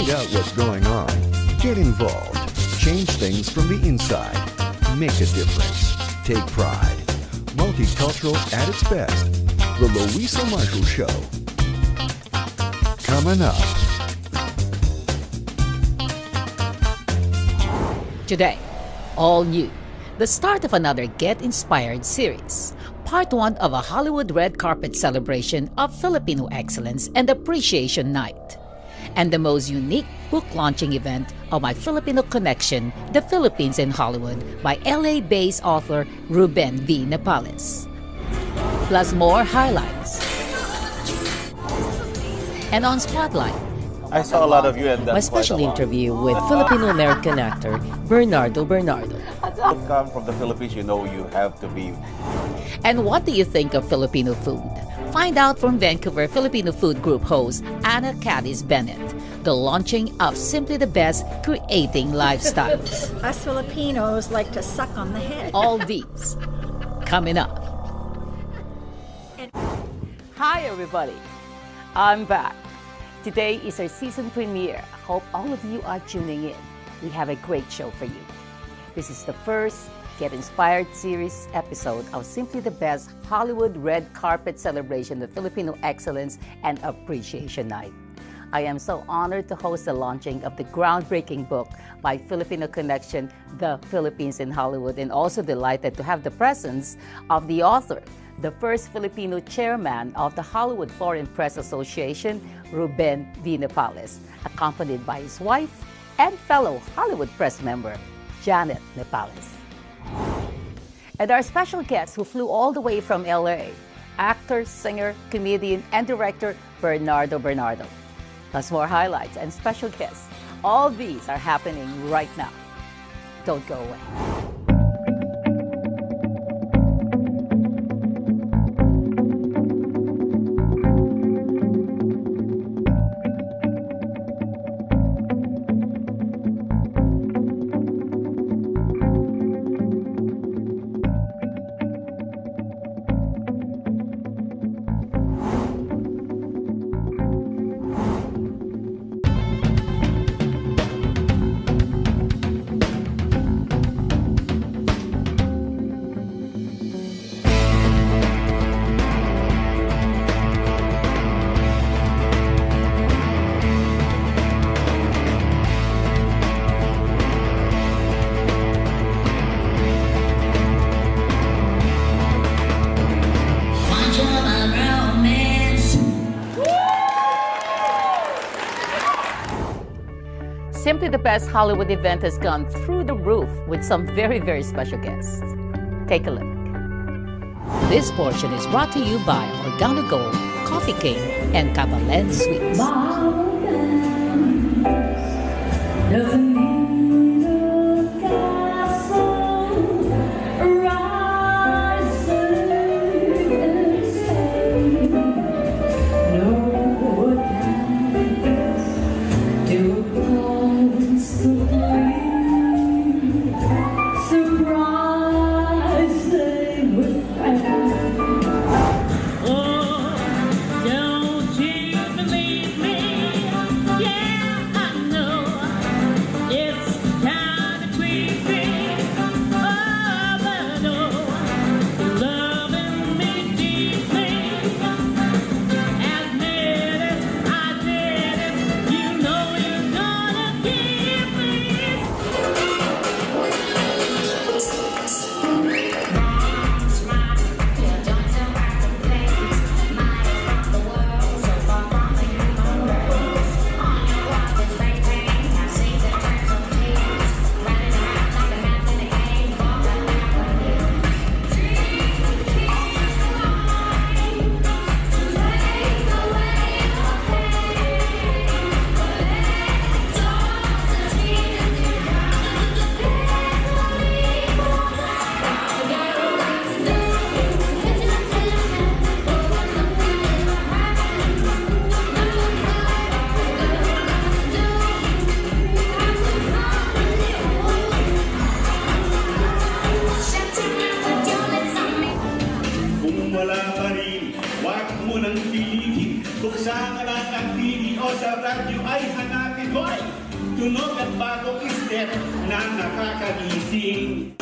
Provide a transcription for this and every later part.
find out what's going on, get involved, change things from the inside, make a difference, take pride. Multicultural at its best. The Luisa Marshall Show. Coming up. Today, all new. The start of another Get Inspired series. Part 1 of a Hollywood red carpet celebration of Filipino excellence and appreciation night. And the most unique book launching event of my Filipino Connection, The Philippines in Hollywood, by LA-based author Ruben V Nepales. Plus more highlights. And on Spotlight, I saw a lot of you and that's my special interview with Filipino American actor Bernardo Bernardo. You come from the Philippines, you know you have to be. And what do you think of Filipino food? Find out from Vancouver Filipino Food Group host Cadiz Bennett, the launching of Simply the Best Creating Lifestyles. Us Filipinos like to suck on the head. All these coming up. Hi everybody, I'm back. Today is our season premiere. I hope all of you are tuning in. We have a great show for you. This is the first Get Inspired series episode of Simply the Best Hollywood Red Carpet Celebration of Filipino Excellence and Appreciation Night. I am so honored to host the launching of the groundbreaking book by Filipino Connection, The Philippines in Hollywood, and also delighted to have the presence of the author, the first Filipino chairman of the Hollywood Foreign Press Association, Ruben V Nepales, accompanied by his wife and fellow Hollywood press member, Janet Nepales. And our special guest who flew all the way from LA, actor, singer, comedian, and director Bernardo Bernardo. Plus more highlights and special guests. All these are happening right now. Don't go away. Simply the Best Hollywood event has gone through the roof with some very, very special guests. Take a look. This portion is brought to you by Organo Gold, Coffee King, and Cabalen Sweets. Don't you believe me? Nagkalat ang TV o sa radyo ay hanapin mo ay tunog at bagong ister na nakakagising.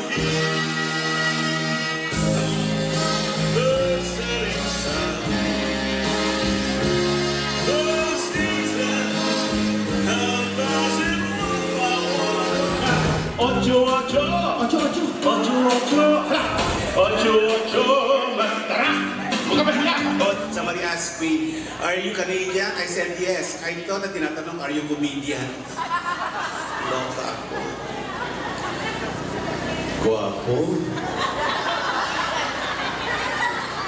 Ocho, ocho, ocho, ocho, ocho, ocho, ocho, ocho, tara! Somebody asked me, are you Canadian? I said yes. I thought na tinatanong, are you comedian? Loka ako. Guwapo.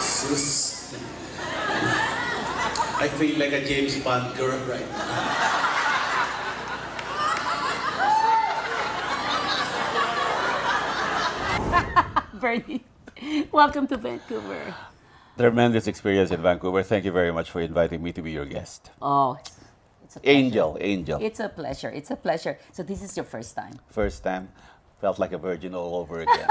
Sus. I feel like a James Bond girl right now. Bernie, welcome to Vancouver. Tremendous experience in Vancouver. Thank you very much for inviting me to be your guest. Oh, it's a pleasure. Angel. It's a pleasure. It's a pleasure. So this is your first time? First time. Felt like a virgin all over again.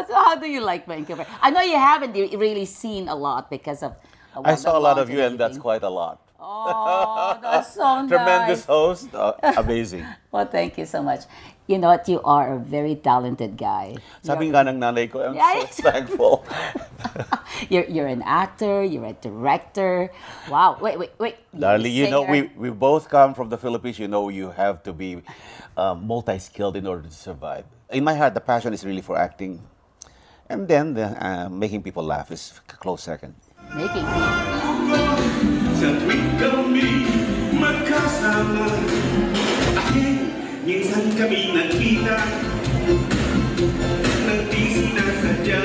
So how do you like Vancouver? I know you haven't really seen a lot because of... I saw a lot of you, and that's quite a lot. Oh, that's so nice. Tremendous host. Amazing. Well, thank you so much. You know what? You are a very talented guy. Sabi nga ng nanay ko, I'm so thankful. You're an actor, you're a director. Wow. Wait. Darling, you know, we both come from the Philippines. You know, you have to be multi-skilled in order to survive. In my heart, the passion is really for acting. And then making people laugh is a close second. Making Sa tuwing kami magkasama, minsan kami nagkita ng di sinasadya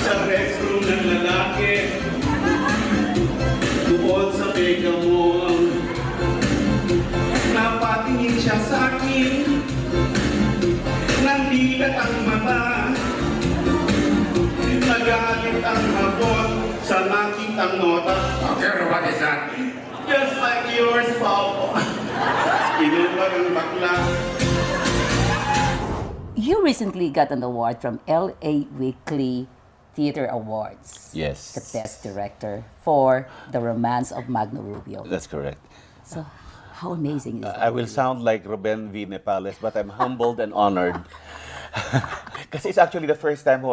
sa restroom ng lalaki doon sa Mega Mall. Napatingin siya sa akin, nandilat ang mata, nagalit ang hapon sa nakitang nota. Okay, what is that? Just like yours, Papa. You recently got an award from LA Weekly Theater Awards. Yes. The Best Director for The Romance of Magno Rubio. That's correct. So, how amazing is that? I will sound like Ruben V Nepales, but I'm humbled and honored. Kasi it's actually the first time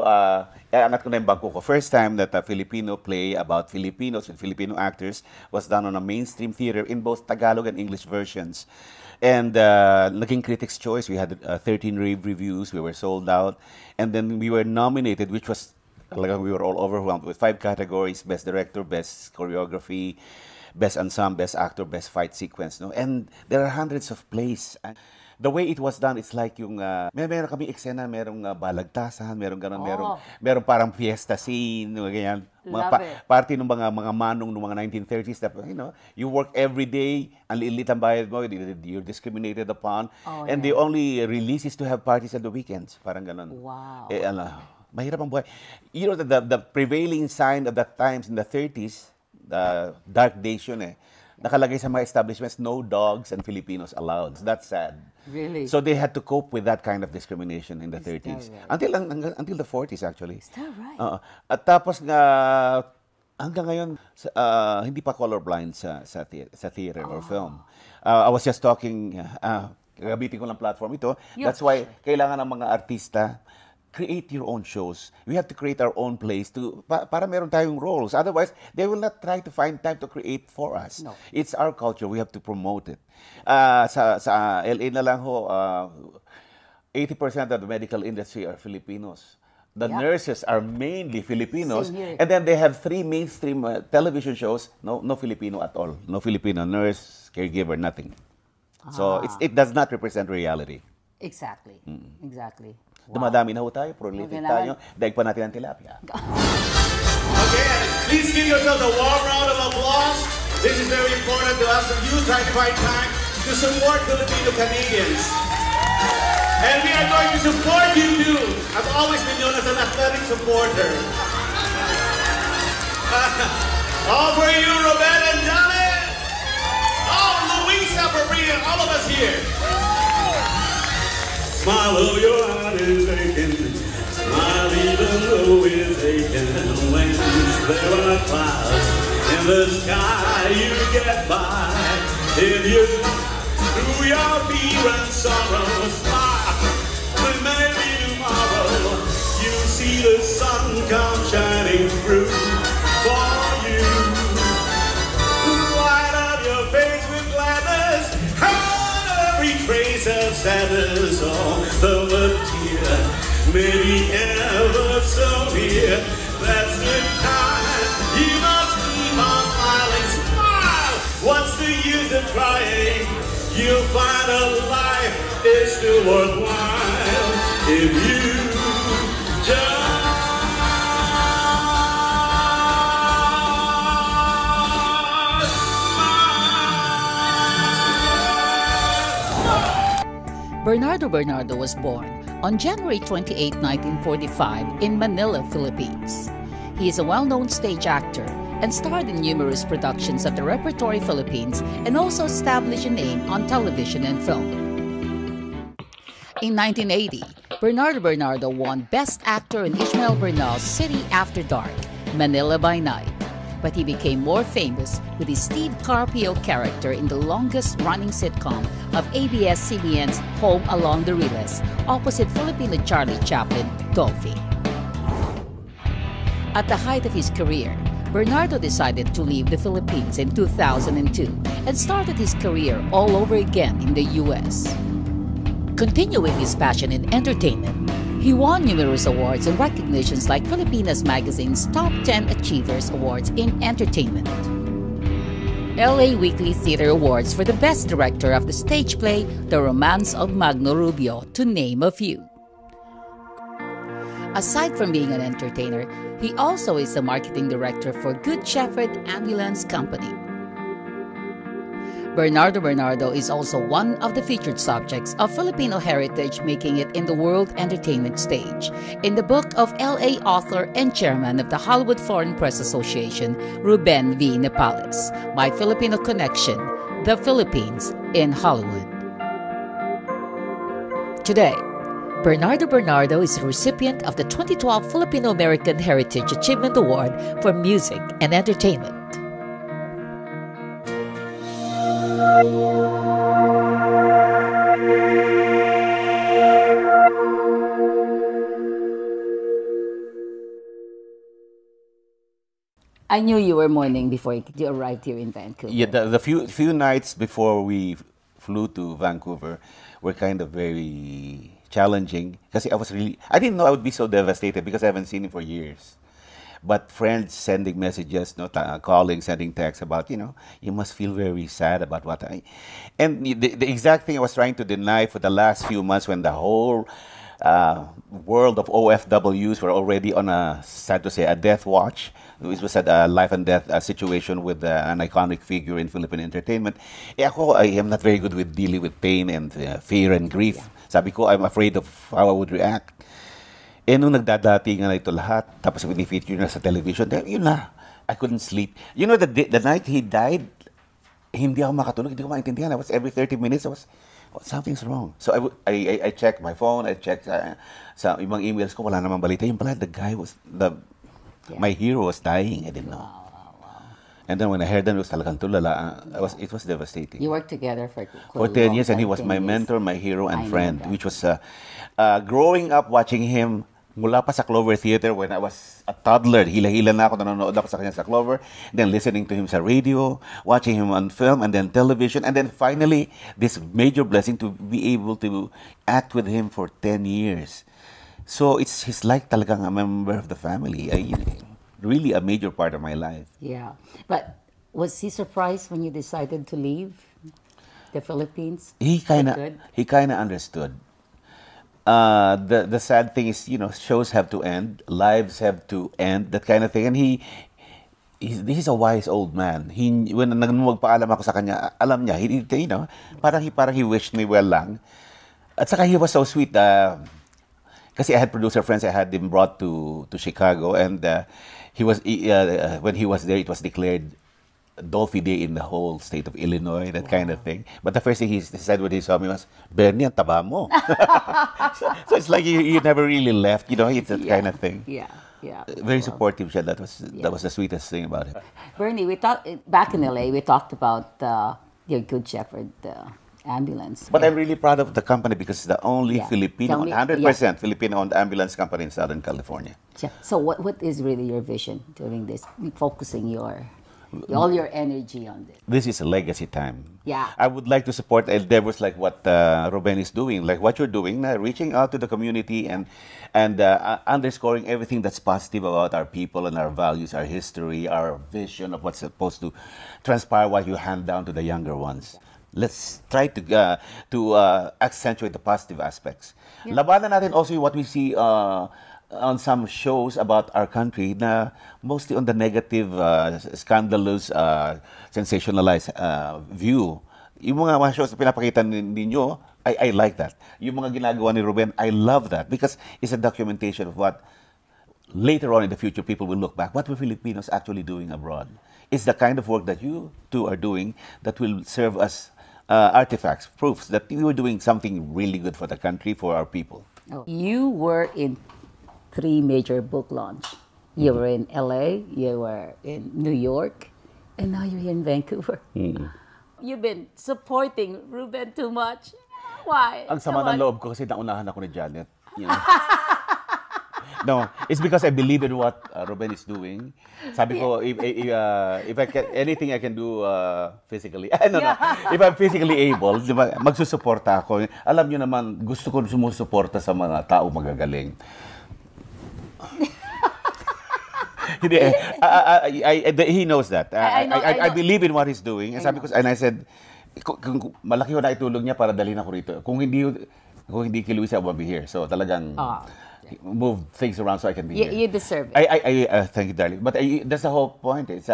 angat ko na yung bangko ko. First time that a Filipino play about Filipinos and Filipino actors was done on a mainstream theater in both Tagalog and English versions. And naging Critics' Choice. We had 13 rave reviews. We were sold out. And then we were nominated, which was, talagang we were all overwhelmed with 5 categories: Best Director, Best Choreography, Best Ensemble, Best Actor, Best Fight Sequence. No? And there are hundreds of plays. The way it was done, it's like yung, meron kami eksena, merong balagtasan, merong ganun, merong parang fiesta scene, ganyan. Party ng mga manong ng mga 1930s, that, you know, you work every day, ang lilit ang bayad mo, you're discriminated upon, and the only release is to have parties on the weekends, parang ganun. Wow. Mahirap ang buhay. You know, the prevailing sign of that times in the 30s, dark days yun nakalagay sa mga establishments, no dogs and Filipinos allowed. So that's sad. Really? So they had to cope with that kind of discrimination in the 30s. Right? Until the 40s, actually. Is that right? At tapos nga, hanggang ngayon, hindi pa colorblind sa theater or film. I was just talking, gamitin ko lang platform ito. That's why kailangan ng mga artista create your own shows. We have to create our own plays para meron tayong roles. Otherwise, they will not try to find time to create for us. No. It's our culture. We have to promote it. Sa LA na lang ho, 80% of the medical industry are Filipinos. The nurses are mainly Filipinos. And then they have 3 mainstream television shows. No Filipino at all. No Filipino nurse, caregiver, nothing. So it does not represent reality. Exactly. Exactly. Wow. Dumadami na ho tayo, prolific tayo. Daig pa natin ang tilapia. Okay, please give yourselves a warm round of applause. This is very important to us. You try to find time to support Filipino Canadians. And we are going to support you too. I've always been known as an athletic supporter. All for you, Ruben and Bennett. Oh, Luisa for bringing all of us here. Smile of your heart is aching. I'll even though we're taken when there are clouds in the sky, you get by. If you through your fear and sorrow smile, then maybe tomorrow you see the sun come shining through for you. Light up your face with gladness, and every trace of sadness, although a tear may be ever so near. That's the time you must keep on smiling. Smile! What's the use of trying? You'll find a life is still worthwhile if you just Bernardo Bernardo was born on January 28, 1945 in Manila, Philippines. He is a well-known stage actor and starred in numerous productions of the Repertory Philippines and also established a name on television and film. In 1980, Bernardo Bernardo won Best Actor in Ishmael Bernal's City After Dark, Manila by Night. But he became more famous with his Steve Carpio character in the longest-running sitcom of ABS-CBN's Home Along the Riles, opposite Filipino Charlie Chaplin, Dolphy. At the height of his career, Bernardo decided to leave the Philippines in 2002 and started his career all over again in the U.S. Continuing his passion in entertainment, he won numerous awards and recognitions like Filipinas Magazine's Top 10 Achievers Awards in Entertainment, LA Weekly Theater Awards for the Best Director of the stage play The Romance of Magno Rubio, to name a few. Aside from being an entertainer, he also is the marketing director for Good Shepherd Ambulance Company. Bernardo Bernardo is also one of the featured subjects of Filipino heritage, making it in the world entertainment stage. In the book of LA author and chairman of the Hollywood Foreign Press Association, Ruben V Nepales, My Filipino Connection, The Philippines in Hollywood. Today, Bernardo Bernardo is the recipient of the 2012 Filipino American Heritage Achievement Award for Music and Entertainment. I knew you were mourning before you arrived here in Vancouver. Yeah, the few nights before we flew to Vancouver were kind of very challenging because I didn't know I would be so devastated because I haven't seen him for years. But friends sending messages, calling, sending texts about, you must feel very sad about what I... And the exact thing I was trying to deny for the last few months when the whole world of OFWs were already on sad to say, a death watch. It was a life and death situation with an iconic figure in Philippine entertainment. I am not very good with dealing with pain and fear and grief. Yeah. Sabi ko, I'm afraid of how I would react. Nung nagdadatingan na ito lahat, tapos pinifeature na sa television, yun na, I couldn't sleep. The night he died, hindi ako makatulog, hindi ko maintindihan. Every 30 minutes, something's wrong. So I checked my phone, I checked sa ibang emails ko, wala namang balita. Yung pala, my hero was dying, I didn't know. Wow. And then when I heard that, it was talagang tulala. It was devastating. You worked together for 10 years, and he was my mentor, my hero, and friend, which was growing up watching him mula pa sa Clover Theater when I was a toddler. Hila-hila na ako, nanonood ako sa kanya sa Clover. Then listening to him sa radio, watching him on film, and then television. And then finally, this major blessing to be able to act with him for 10 years. So he's like talagang a member of the family. Really a major part of my life. Yeah. But was he surprised when you decided to leave the Philippines? He kind of understood. The sad thing is, shows have to end, lives have to end, that kind of thing. And this is a wise old man. When magpaalam ako sa kanya, alam niya, parang he wished me well lang. At saka he was so sweet. Kasi I had producer friends, I had him brought to Chicago, and when he was there, it was declared Dolphy Day in the whole state of Illinois, that kind of thing. But the first thing he said when he saw me was, Bernie, ang taba mo. So it's like you never really left, you know, it's that kind of thing. Yeah, yeah. Very supportive siya. That was the sweetest thing about it. Bernie, we talked back in LA. We talked about your Good Shepherd ambulance. But I'm really proud of the company because it's the only Filipino, 100% Filipino-owned ambulance company in Southern California. So what is really your vision during this, focusing all your energy on this? This is a legacy time. Yeah. I would like to support endeavors like what Ruben is doing, like what you're doing, reaching out to the community and underscoring everything that's positive about our people and our values, our history, our vision of what's supposed to transpire, what you hand down to the younger ones. Let's try to accentuate the positive aspects. Yeah. Labanan natin also what we see on some shows about our country na mostly on the negative, scandalous, sensationalized view. Yung mga shows na pinapakita ninyo, I like that. Yung mga ginagawa ni Ruben, I love that because it's a documentation of what later on in the future people will look back. What were Filipinos actually doing abroad? It's the kind of work that you two are doing that will serve as artifacts, proofs that we were doing something really good for the country, for our people. Oh. You were in 3 major book launch. You were in LA, you were in New York, and now you're here in Vancouver. You've been supporting Ruben too much. Why? Ang sama ng loob ko kasi naunahan ako ni Janet. You know? No, it's because I believe in what Ruben is doing. Sabi ko, if I can, anything I can do physically, no, if I'm physically able, diba, magsusuporta ako. Alam niyo naman, gusto ko sumusuporta sa mga tao magagaling. He knows that. I believe in what he's doing. Sabi ko, and I said, malaki ho na itulong niya para dalhin ako rito. Kung hindi kay Luisa, I won't be here. So talagang move things around so I can be here. You deserve it. Thank you, darling. But that's the whole point. It's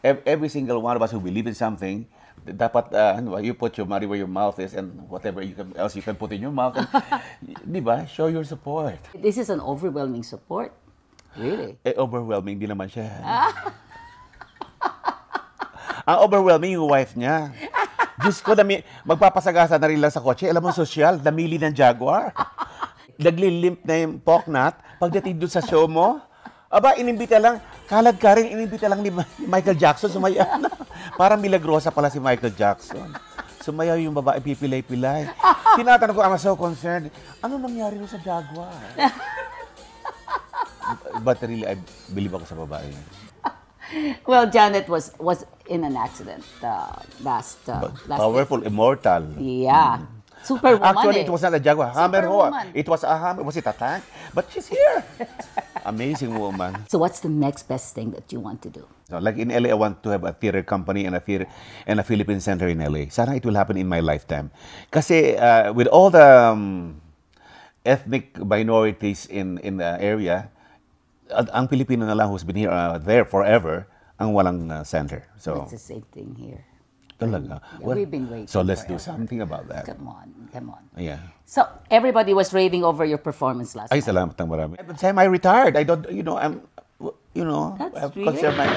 every single one of us who believe in something, dapat you put your money where your mouth is and whatever else you can put in your mouth. Diba? Show your support. This is an overwhelming support. Really? Overwhelming din naman siya. Ang overwhelming yung wife niya. Diyos ko, magpapasagasa na rin lang sa kotse. Alam mo, sosyal, namili ng Jaguar. Naglilimp na yung poknat. Pagdating doon sa show mo, aba, inimbita lang, kalad ka rin, inimbita lang ni Michael Jackson, sumaya na. Parang milagrosa pala si Michael Jackson. Sumayaw yung babae, pipilay-pilay. Tinatanong ko, I'm so concerned, ano nangyari sa Jaguar? But really, I believe ako sa babae. Well, Janet was in an accident last powerful, immortal. Yeah. Superwoman. Actually, it was not a Jaguar. Hammer ho. It was a hammer. Was it a tank? But she's here. Amazing woman. So what's the next best thing that you want to do? So, like in LA, I want to have a theater company and a Philippine center in LA. Sana it will happen in my lifetime. Kasi with all the ethnic minorities in the area, ang Pilipino na lang who's been there forever, ang walang center. So it's the same thing here. Talaga. Well, we've been waiting. So let's forever. do something about that. Come on. Yeah. So everybody was raving over your performance last night. Ay, salamat ng marami. At the time I retired, I don't, I'm, That's I've really considered my...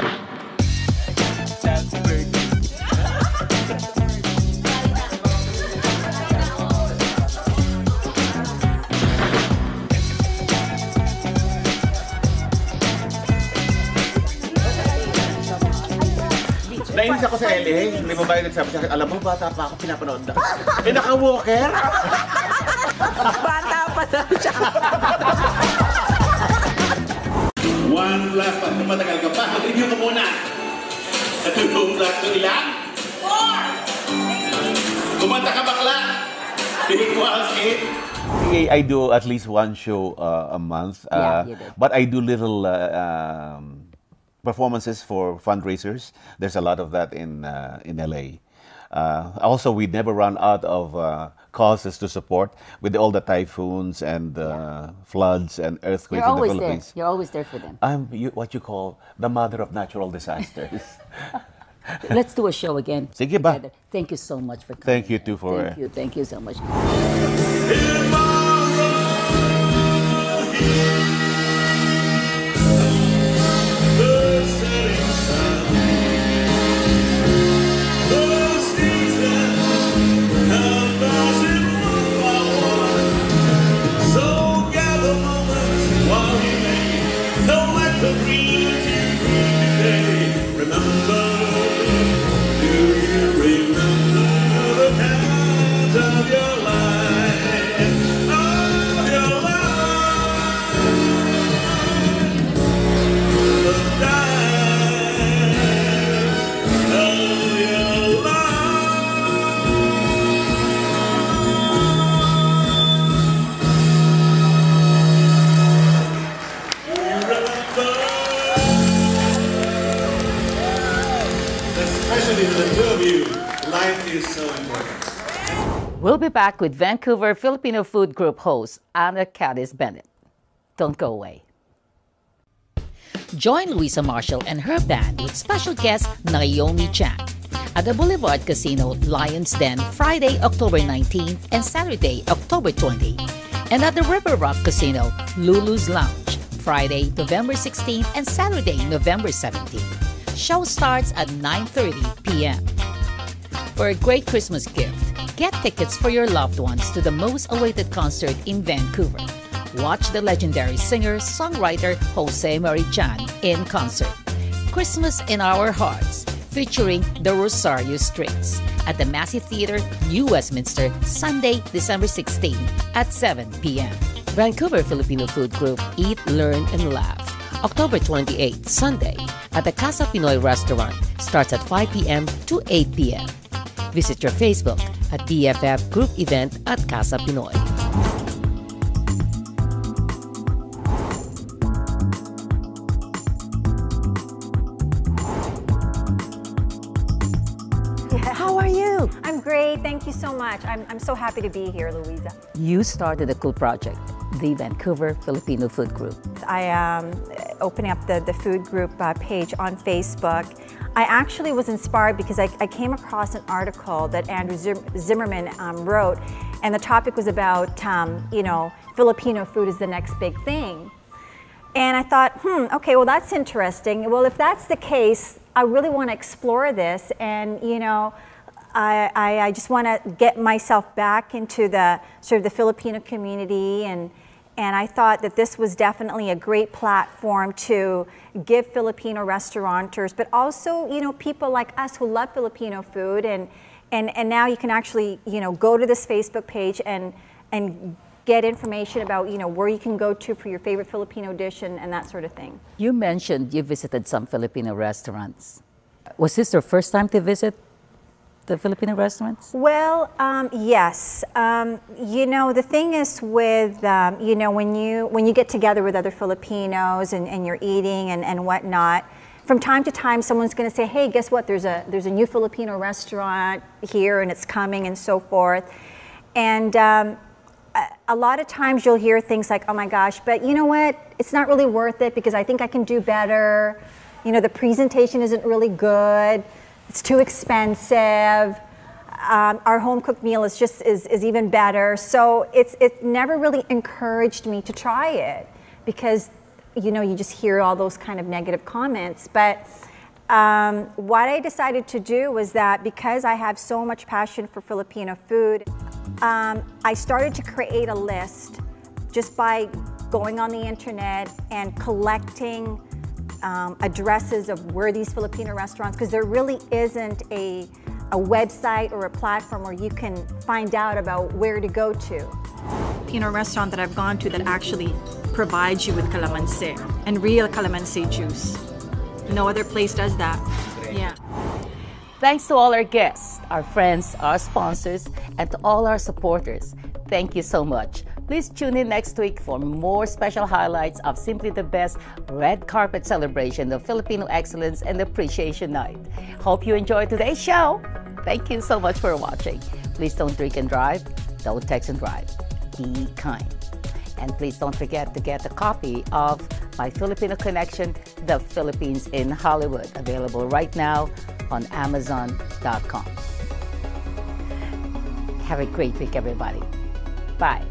Nainis ako sa LA. May babae nagsabi sa akin, alam mo, bata pa ako, pinapanood na. Naka-walker. Bata pa daw siya. One last pa. Matagal ka pa. Mag-review ka muna. At yung last to ilan? 4! Kumanta ka bakla. It was it. I do at least one show a month. You did. But I do little performances for fundraisers. There's a lot of that in LA. Also, we never run out of causes to support with all the typhoons and floods and earthquakes in the Philippines. You're always there for them. I'm what you call the mother of natural disasters. Let's do a show again. Sige ba? Together. Thank you so much for coming. Thank you too for... Thank you so much. listening to the two of you. Life is so important. We'll be back with Vancouver Filipino Food Group host Cadiz Bennett. Don't go away. Join Luisa Marshall and her band with special guest Naomi Chan at the Boulevard Casino Lions Den Friday, October 19th and Saturday, October 20th. And at the River Rock Casino, Lulu's Lounge, Friday, November 16th and Saturday, November 17th. Show starts at 9:30 p.m. For a great Christmas gift, get tickets for your loved ones to the most awaited concert in Vancouver. Watch the legendary singer-songwriter Jose Mari Chan in concert. Christmas in Our Hearts, featuring the Rosario Strings at the Massey Theatre, New Westminster, Sunday, December 16 at 7 p.m. Vancouver Filipino Food Group Eat, Learn, and Laugh, October 28, Sunday, at the Casa Pinoy Restaurant, starts at 5 p.m. to 8 p.m. Visit your Facebook at BFF Group Event at Casa Pinoy. How are you? I'm great. Thank you so much. I'm so happy to be here, Luisa. You started a cool project, the Vancouver Filipino Food Group. I am opening up the food group page on Facebook. I actually was inspired because I came across an article that Andrew Zimmerman wrote, and the topic was about, you know, Filipino food is the next big thing. And I thought, okay, well, that's interesting. Well, if that's the case, I really want to explore this, and, you know, I just want to get myself back into the sort of the Filipino community, and I thought that this was definitely a great platform to give Filipino restaurateurs, but also, you know, people like us who love Filipino food, and now you can actually, you know, go to this Facebook page and get information about, you know, where you can go to for your favorite Filipino dish and that sort of thing. You mentioned you visited some Filipino restaurants. Was this your first time to visit the Filipino restaurants? Well, yes. You know, the thing is with, you know, when you get together with other Filipinos and you're eating and whatnot, from time to time someone's going to say, hey, guess what, there's a new Filipino restaurant here and it's coming and so forth. And a lot of times you'll hear things like, oh my gosh, but you know what, it's not really worth it because I think I can do better. You know, the presentation isn't really good. It's too expensive. Our home cooked meal is even better. So it never really encouraged me to try it because, you know, you just hear all those kind of negative comments. But what I decided to do was that because I have so much passion for Filipino food, I started to create a list just by going on the internet and collecting addresses of where these Filipino restaurants, because there really isn't a website or a platform where you can find out about where to go to. Filipino restaurant that I've gone to that actually provides you with calamansi and real calamansi juice. No other place does that. Yeah. Thanks to all our guests, our friends, our sponsors, and to all our supporters. Thank you so much. Please tune in next week for more special highlights of Simply the Best Red Carpet Celebration of Filipino Excellence and Appreciation Night. Hope you enjoyed today's show. Thank you so much for watching. Please don't drink and drive. Don't text and drive. Be kind. And please don't forget to get a copy of my Filipino Connection, The Philippines in Hollywood, available right now on Amazon.com. Have a great week, everybody. Bye.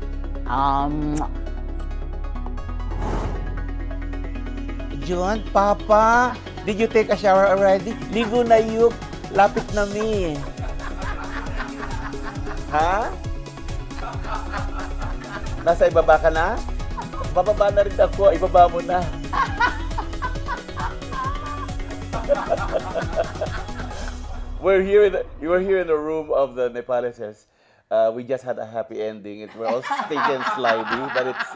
John, Papa, did you take a shower already? Ligo na yuk. Lapit na mi. Ha? Nasa ibaba ka na? Bababa na rin ako. Ibaba mo na. You were here in the room of the Nepaleses. We just had a happy ending. We're all sticky and slidey, but it's